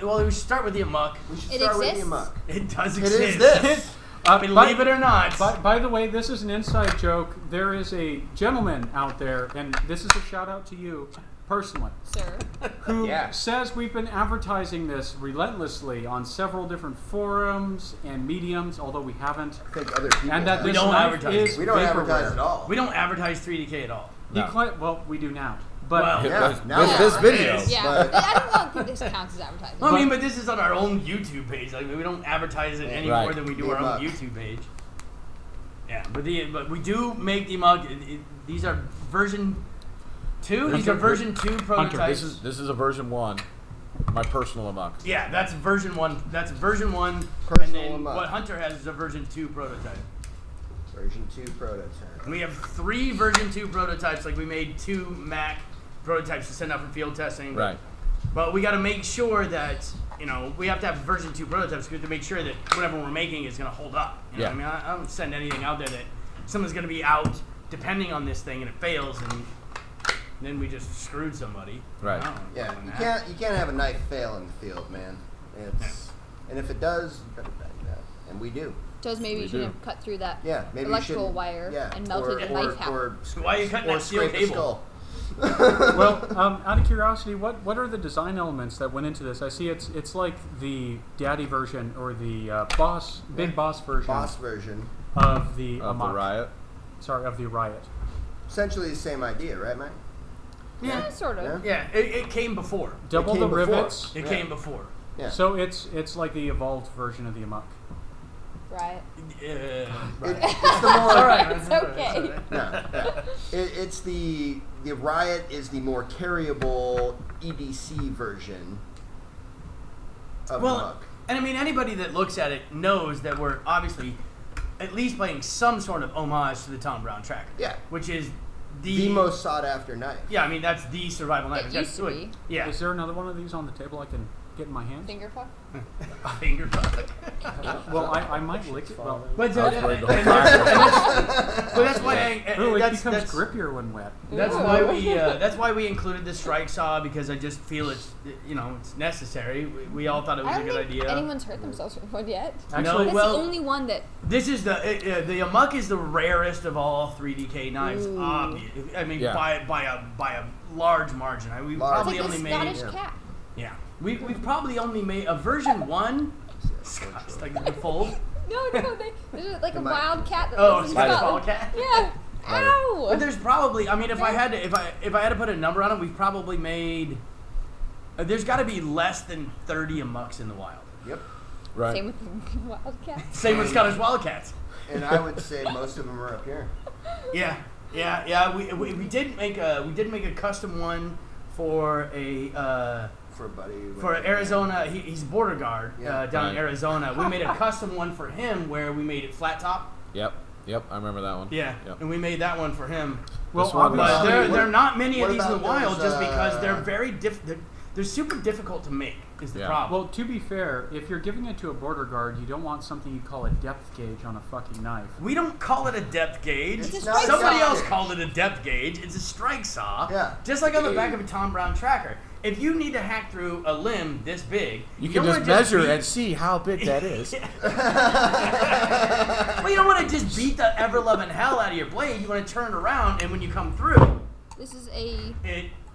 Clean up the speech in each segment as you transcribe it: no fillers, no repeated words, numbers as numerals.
Well, we should start with the AMUK. We should start with the AMUK. It does exist. It is this. Believe it or not. By the way, this is an inside joke. There is a gentleman out there, and this is a shout out to you personally, sir, who says we've been advertising this relentlessly on several different forums and mediums, although we haven't. I think other people and that we this don't knife advertise. is We don't vaporware. advertise at all. We don't advertise 3DK at all. No. Well, we do now. But Well, this video. Yeah, But I don't think this counts as advertising. Well, I mean, but this is on our own YouTube page. Like, we don't advertise it any more than we do our own YouTube page. Yeah, but we do make the AMUK. These are version 2. These are version 2 prototypes. This is a version 1. My personal AMUK. Yeah, that's version 1. That's version 1. Personal and then AMUK. what Hunter has is a version 2 prototype. Version 2 prototype. We have 3 version 2 prototypes. Like, we made 2 Mac prototypes to send out for field testing. Right. But we got to make sure that, we have to have version 2 prototypes to make sure that whatever we're making is going to hold up. You know what I mean, I don't send anything out there that someone's going to be out depending on this thing and it fails and then we just screwed somebody. Right. Yeah, you can't have a knife fail in the field, man. And if it does, you better back it up. And we do. Because maybe you should have cut through that maybe electrical wire and melted the knife out. Why are you cutting that steel cable? Well, out of curiosity, what are the design elements that went into this? I see it's like the daddy version or the big boss version. Boss version of the AMUK. Riot. Sorry, of the Riot. Essentially the same idea, right, Mike? Yeah, sort of. Yeah, it came before. Double the rivets. It came before. Yeah. So it's like the evolved version of the AMUK. Right. Right. It's the more. All right. It's okay. No, it's the Riot is the more carryable EDC version of AMUK. And I mean, anybody that looks at it knows that we're obviously at least playing some sort of homage to the Tom Brown tracker. Yeah. Which is the most sought after knife. Yeah, I mean, that's the survival knife. It used to be. Yeah. Is there another one of these on the table I can get in my hands? Finger fuck? Finger fuck. Well, I might lick it. Well, but that's why it becomes grippier when wet. That's why we included the strike saw, because I just feel it's necessary. We all thought it was a good idea. Anyone's hurt themselves with one yet? Actually, that's the only one that. This is the AMUK is the rarest of all 3DK knives. I mean, by a large margin. We probably it's like only the made. Scottish cat. Yeah, we've probably only made a version 1. Like the fold. No, there's like a wild cat that lives in Scotland. Scotland. Cat? Yeah. Ow! But there's probably, I mean, if I had to put a number on it, we've probably made. There's got to be less than 30 AMUKs in the wild. Yep. Right. Same with wildcats. Same with Scottish wildcats. And I would say most of them are up here. Yeah. We did make a custom one for a. For a buddy. For Arizona, he's border guard down in Arizona. We made a custom one for him where we made it flat top. Yep, I remember that one. Yeah, yep. And we made that one for him. Well, but there are not many of these in the wild, those, just because they're very they're super difficult to make. Is the problem? Well, to be fair, if you're giving it to a border guard, you don't want something you call a depth gauge on a fucking knife. We don't call it a depth gauge. Somebody else called it a depth gauge. It's a strike saw. Yeah. Just like on the back of a Tom Brown tracker. If you need to hack through a limb this big, you can just measure and see how big that is. Well, you don't want to just beat the ever-loving hell out of your blade. You want to turn it around, and when you come through, this is a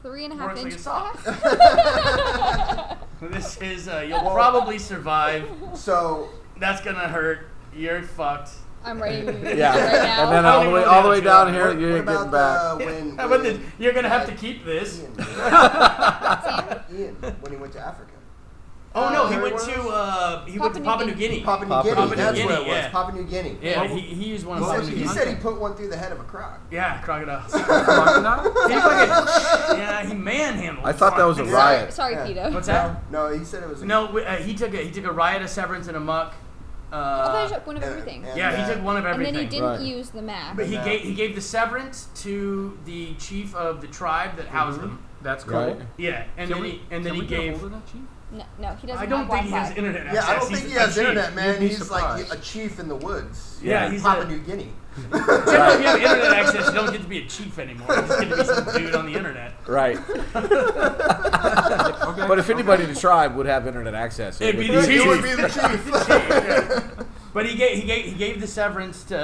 3.5 inch saw. This is you'll probably survive. So that's gonna hurt. You're fucked. I'm ready right now. And then all the way down here, you ain't getting back. You're gonna have to keep this. Ian, when he went to Africa. Oh no, he went to Papua New Guinea. Papua New Guinea. That's what it was. Papua New Guinea. Yeah, he used one of Papua New Guinea. He said he put one through the head of a croc. Yeah, crocodile. He manhandled. I thought that was a riot. Sorry, Peter. What's that? No, he said it was. He took a riot, a severance, and a AMUK. I took one of everything. He took one of everything. And then he didn't use the map. But he gave the severance to the chief of the tribe that housed them. That's cool. Right. Yeah, and then he gave. Hold of that, Chief? No, he doesn't. I don't have think he Wi-Fi. has internet Yeah, access. I don't think He's he has a chief. internet, man. You'd be He's like surprised. a chief in the woods. Yeah, in he's Papua a- New Guinea. Generally, if you have internet access, you don't get to be a chief anymore. You just get to be some dude on the internet. Right. Okay. But if anybody in the tribe would have internet access, It'd be would the He chief. would be the chief. Yeah. But he gave the severance to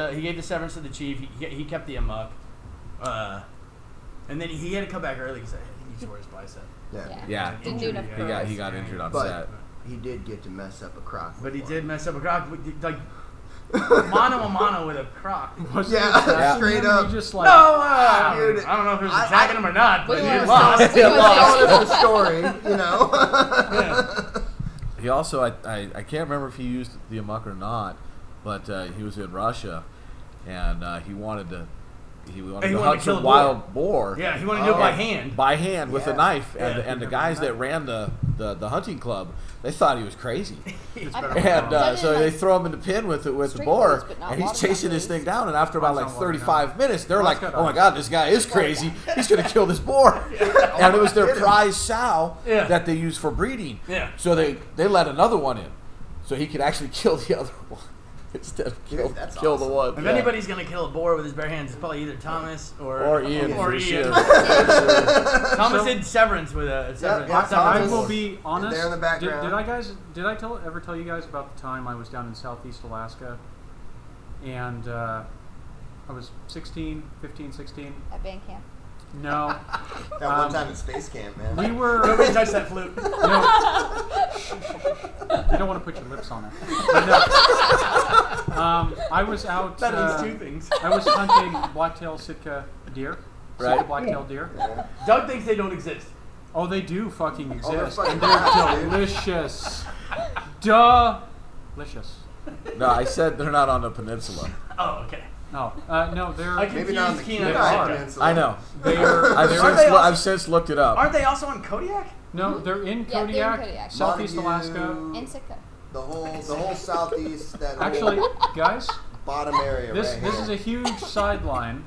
the chief. He kept the AMUK, and then he had to come back early because he tore his bicep. Yeah. Didn't do enough He He got injured on But set. he did get to mess up a crock. But he before. did mess up a croc, like mano a mano with a croc. Was Yeah, it attacking straight him, or up. he just No, like, Dude, I don't know if it was I- attacking him or not, but We he lost. lost. We Telling lost. us the story, you know. Yeah. He also, I can't remember if he used the AMUK or not, but he was in Russia, and he wanted to hunt kill some a wild boar. Yeah, he wanted to do it by hand. By hand with a Yeah. knife, and Yeah. and the guys that ran the hunting club, they thought he was crazy, it's I better. don't and Done it so in, they like, throw him in the pin with the straight boar, ways, but not and he's watertight chasing this ways. thing down, and after about Mine's like not watertight. 35 minutes, they're Mine's like, got "Oh my ice. God, this guy is crazy! He's gonna kill this boar!" And it was their prize sow Yeah. that they use for breeding. Yeah. So they let another one in, so he could actually kill the other one instead of Dude, kill that's the awesome. one. If Yeah. anybody's gonna kill a boar with his bare hands, it's probably either Thomas Or Ian, Or for Ian. sure. Thomas So- did Severance with a Severance. yeah, I Thomas. will be honest. There in the background. Did I ever tell you guys about the time I was down in Southeast Alaska, and I was 16. At band camp. No, That one time at space camp, man. we were. Nobody touched that flute. No, you don't want to put your lips on it. But no. I was out. That means two things. I was hunting blacktail Sitka deer. Right. Sitka blacktail deer. Doug thinks they don't exist. Oh, they do fucking exist, they're fucking and they're rad, dude. delicious. Delicious. No, I said they're not on the peninsula. Oh, okay. No, no, they're I Maybe not on the Keenan Kenai and Sitka. Peninsula. I know. they're I've they're- Aren't they also- since looked it up. Aren't they also on Kodiak? no, they're in Yeah, they're in Kodiak, Kodiak. Southeast Montague, Alaska. And Sitka. The whole southeast, that Actually, whole guys, bottom area this right this here. is a huge sideline.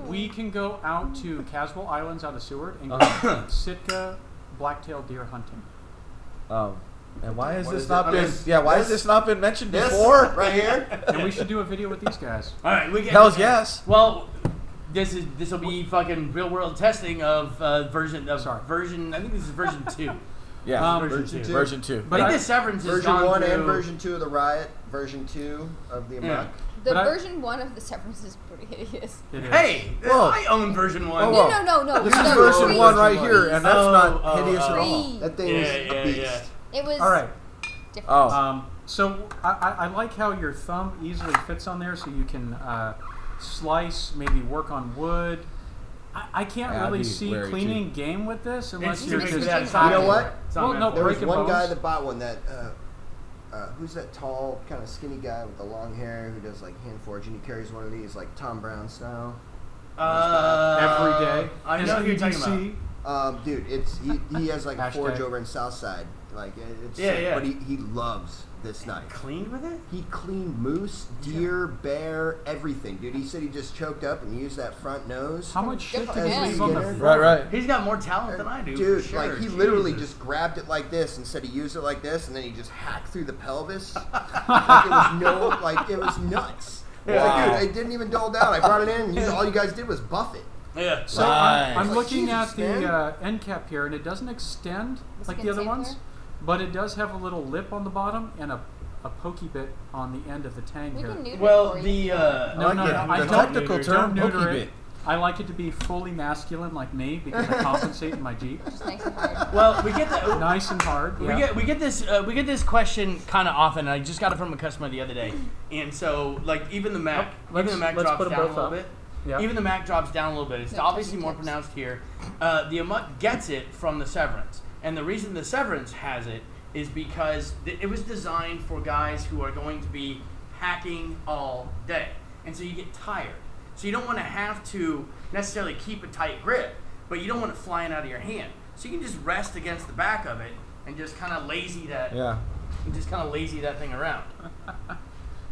We can go out to Caswell Islands out of Seward and go Sitka blacktail deer hunting. And why has What this is not it? been? This- Yeah, why has this- this not been mentioned This before? right here. And we should do a video with these guys. All right, we get. Hell's yes. Well, this will be fucking real world testing of version. I think this is version 2. Yeah, Version two. version 2. But I I- think the Severance has Version gone 1 through. and version 2 of the riot. Version 2 of the AMUK. Yeah. The But I- version 1 of the Severance is pretty hideous. It is. Hey, Whoa. I own version 1. Whoa, whoa. No. This is no, version three. 1 right here, and that's Oh, not oh, hideous at all. Three. That thing Yeah, is yeah, a beast. yeah. It was All right. different. Oh, So I like how your thumb easily fits on there, so you can slice, maybe work on wood. I can't Yeah, I'd really be see wary, cleaning game with this unless It's you're too big just for that. It's hacking. not You know what? meant for it. It's not Well, meant no, for There it. was breaking one guy bones. that bought one that, who's that tall, kind of skinny guy with the long hair who does like hand forging? He carries one of these like Tom Brown style. Every day. I know who you're talking about. about. Dude, he has like a forge Hashtag. over in Southside. Like it's Yeah, sick, yeah. But he loves this knife. Cleaned with it? He cleaned moose, deer, bear, everything, dude. He said he just choked up and used that front nose. How much shit Good did for you him. leave on the Right, floor? right. He's got more talent than I do. Dude, for sure. like he literally Jesus. just grabbed it like this and said he used it like this, and then he just hacked through the pelvis. Like it was nuts. Yeah. Like, Wow. dude, it didn't even dull down. I brought it in, and all you guys did was buff it. Yeah. So Nice. I'm Like, looking Jesus, at the man. end cap here, and it doesn't extend The like skin the other sampler? ones, but it does have a little lip on the bottom and a pokey bit on the end of the tang We here. can neuter it Well, for you. the No, I no, like no, it. I The don't technical neuter, term, don't neuter pokey it. bit. I like it to be fully masculine like me because I compensate in my Jeep. Just nice and hard. well, we get the Nice and hard. Yeah. we get this question kind of often. I just got it from a customer the other day, and so like even the Mac Let's drops put them down a both little up. bit. Yeah. Even the Mac drops down a little bit. It's No, obviously touching more tips. pronounced here. The AMUK gets it from the Severance, and the reason the Severance has it is because it was designed for guys who are going to be hacking all day, and so you get tired. So you don't want to have to necessarily keep a tight grip, but you don't want it flying out of your hand. So you can just rest against the back of it and just kind of lazy that thing around.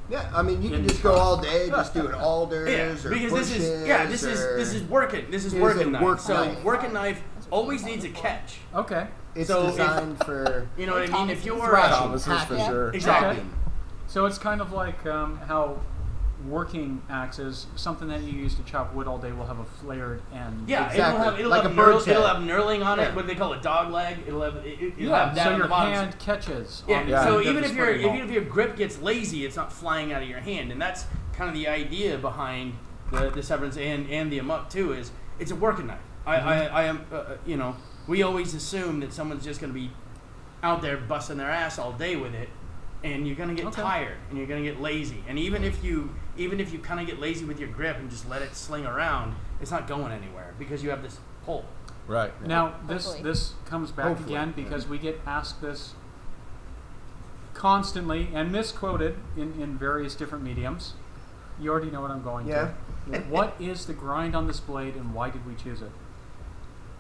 Yeah, I mean you can just go all day, just doing alders Yeah, or because bushes this is working. This is It is working a knife. work So knife. working knife always needs a catch. Okay. It's So if- designed for You know what I mean? If you're thrashing, Thomases for hacking, sure. Exactly. chopping. So it's kind of like how working axes, something that you use to chop wood all day, will have a flared end. Yeah, Exactly. it'll Like have a bird's it'll head. have knurling on it. Yeah. What they call a dog leg. It'll have it'll Yeah, have that so on your the bottom. hand catches. Yeah. on the Yeah. So end of even the if your splitting even ball. if your grip gets lazy, it's not flying out of your hand, and that's kind of the idea behind the Severance and the AMUK too. Is it's a working knife. I am we always assume that someone's just going to be out there busting their ass all day with it, and you're going to get Okay. tired and you're going to get lazy. And even if you kind of get lazy with your grip and just let it sling around, it's not going anywhere because you have this pull. Right. Now Hopefully. this comes back Hopefully, again because we get asked this constantly and misquoted in various different mediums. You already know what I'm going Yeah. to. What is the grind on this blade and why did we choose it?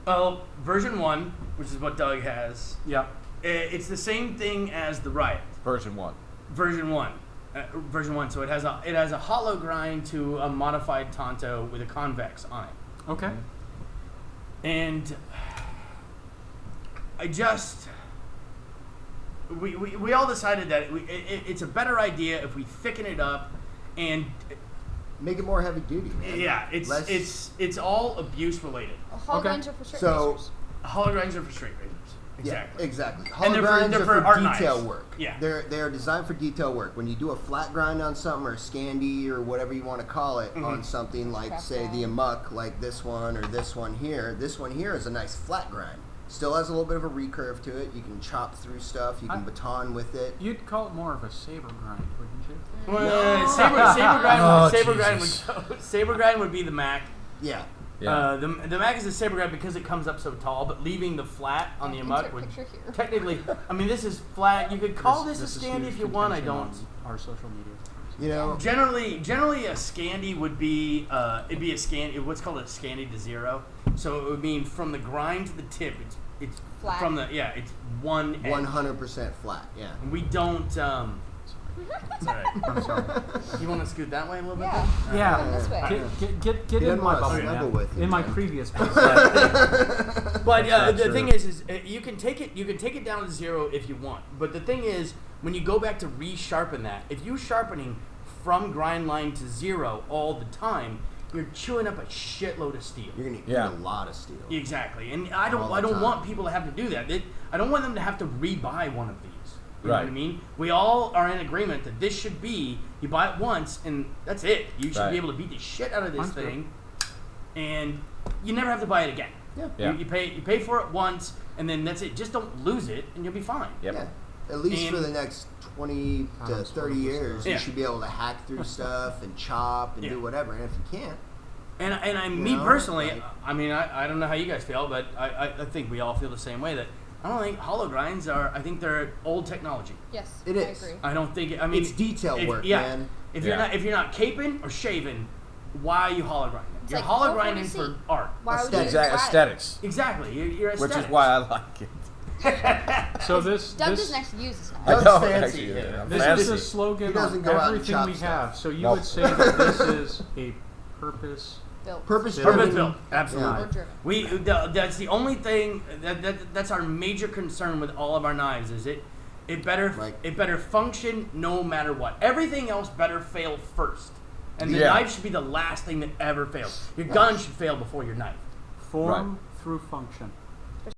Well, version 1, which is what Doug has, Yeah. it's the same thing as the Riot. Version 1. Version 1. Version 1. So it has a hollow grind to a modified Tonto with a convex on it. Okay. And we all decided that it's a better idea if we thicken it up and Make it more heavy duty, man. yeah, it's all abuse related. Hollow Okay. grinds are for straight So- razors. Hollow grinds are for straight razors. Exactly. Yeah, exactly. And Hollow they're grinds for are for art detail knives. work. Yeah. They're designed for detail work. When you do a flat grind on something or a Scandi or whatever you want to call it on something like Trap say the grind. AMUK, like this one or this one here. This one here is a nice flat grind. Still has a little bit of a recurve to it. You can chop through stuff. You can baton with it. You'd call it more of a saber grind, wouldn't you? Well, saber grind would be the Mac. Yeah. Yeah. The Mac is a saber grind because it comes up so tall, but leaving the flat on the AMUK Insert would picture here. technically. I mean, this is flat. You could call this a is Scandi huge if you want. I contention don't. on our social media. You know. Generally, a Scandi would be it'd be a Scandi. What's called a Scandi to zero. So it would mean from the grind to the tip, it's Flat. from the it's one edge. 100% flat. Yeah. And we don't. It's all right. I'm sorry. You want to scoot that way a little bit? Yeah. then? Yeah. Come this way. Get He in doesn't my want to bubble snuggle now. with you, In my man. previous place. But That's the not thing true. is you can take it down to zero if you want. But the thing is, when you go back to resharpen that, if you're sharpening from grind line to zero all the time, you're chewing up a shitload of steel. You're gonna need Yeah. a lot of steel. Exactly, and I All the don't time. want people to have to do that. I don't want them to have to rebuy one of these. You know what I Right. mean? We all are in agreement that this should be you buy it once and that's it. You should Right. be able to beat the shit out of this Understood. thing, and you never have to buy it again. Yeah. Yeah. You pay for it once, and then that's it. Just don't lose it, and you'll be fine. Yep. Yeah. At least And- for the next 20 to Times 30 years, Yeah. you should be able to hack through stuff and chop and Yeah. do whatever. And if you can't, Me know, personally, like- I mean, I don't know how you guys feel, but I think we all feel the same way. That I don't think hollow grinds are. I think they're old technology. Yes. It I is. agree. I don't think. I mean, it's detail if- work, yeah. man. If Yeah. you're not caping or shaving, why are you hollow grinding? It's You're like hollow 440 grinding for C. art. Why would you Aesthetic. use Exact flat? aesthetics. Exactly. You're Which aesthetics. is why I like it. So this Doug this doesn't actually use this knife. I Doug's know, fancy. actually, Yeah. I'm this fancy. is a slogan He doesn't on go out and everything chop we stuff. have. So you Nope. would say that this is a purpose. Built. Purpose-driven. Purpose-built. Absolutely. Or driven. That's the only thing that's our major concern with all of our knives is it better Right. it better function no matter what. Everything else better fail first, and the Yeah. knife should be the last thing that ever fails. Your gun should fail before your knife. Form through function.